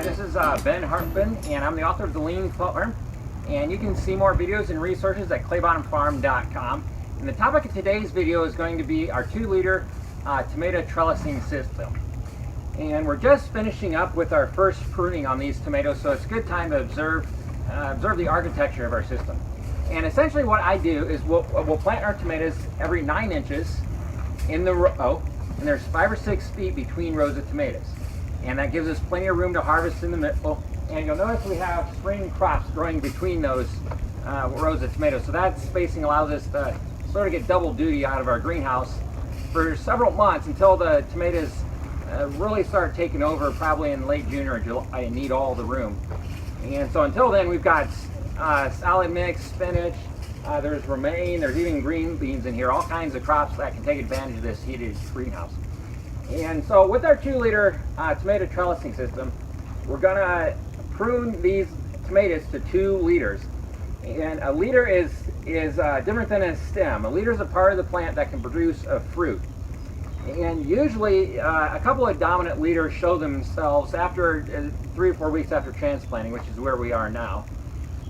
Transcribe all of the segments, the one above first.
this is Ben Hartman, and I'm the author of The Lean Farm. And you can see more videos and resources at claybottomfarm.com. And the topic of today's video is going to be our 2-liter tomato trellising system. And we're just finishing up with our first pruning on these tomatoes, so it's a good time to observe the architecture of our system. And essentially what I do is we'll plant our tomatoes every 9 inches in the row, and there's 5 or 6 feet between rows of tomatoes. And that gives us plenty of room to harvest in the middle. And you'll notice we have spring crops growing between those rows of tomatoes. So that spacing allows us to sort of get double duty out of our greenhouse for several months until the tomatoes really start taking over, probably in late June or July, and need all the room. And so until then, we've got salad mix, spinach, there's romaine, there's even green beans in here, all kinds of crops that can take advantage of this heated greenhouse. And so with our 2-liter tomato trellising system, we're going to prune these tomatoes to 2 liters. And a liter is different than a stem. A liter is a part of the plant that can produce a fruit. And usually a couple of dominant liters show themselves after 3 or 4 weeks after transplanting, which is where we are now.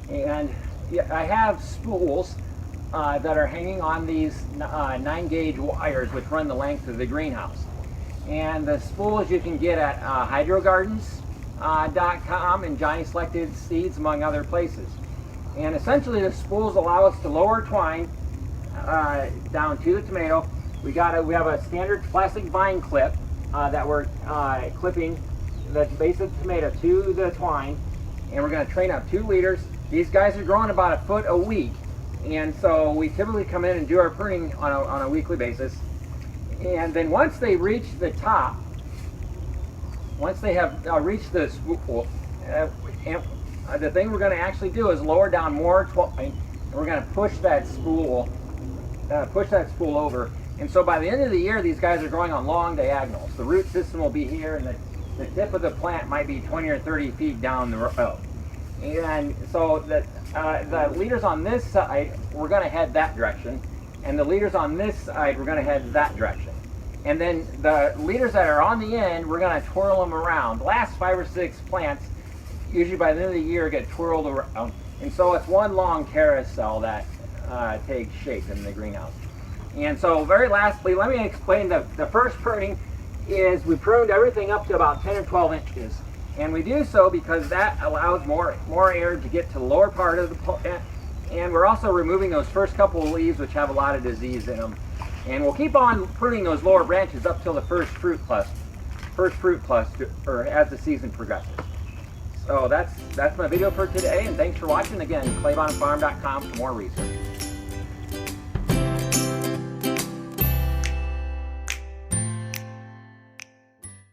And I have spools that are hanging on these 9-gauge wires which run the length of the greenhouse. And the spools you can get at hydrogardens.com and Johnny Selected Seeds, among other places. And essentially the spools allow us to lower twine down to the tomato. We have a standard plastic vine clip that we're clipping the base of the tomato to the twine, and we're going to train up 2 liters. These guys are growing about a foot a week, and so we typically come in and do our pruning on a weekly basis. And then once they reach the top, once they have reached the spool, the thing we're going to actually do is lower down more twine, and we're going to push that spool over. And so by the end of the year, these guys are growing on long diagonals. The root system will be here, and the tip of the plant might be 20 or 30 feet down the row. And so the leaders on this side, we're going to head that direction. And the leaders on this side, we're going to head that direction. And then the leaders that are on the end, we're going to twirl them around. The last 5 or 6 plants, usually by the end of the year, get twirled around. And so it's one long carousel that takes shape in the greenhouse. And so very lastly, let me explain the first pruning is we pruned everything up to about 10 or 12 inches. And we do so because that allows more air to get to the lower part of the plant. And we're also removing those first couple of leaves which have a lot of disease in them. And we'll keep on pruning those lower branches up till the first fruit cluster, or as the season progresses. So that's my video for today, and thanks for watching. Again, claybottomfarm.com for more research.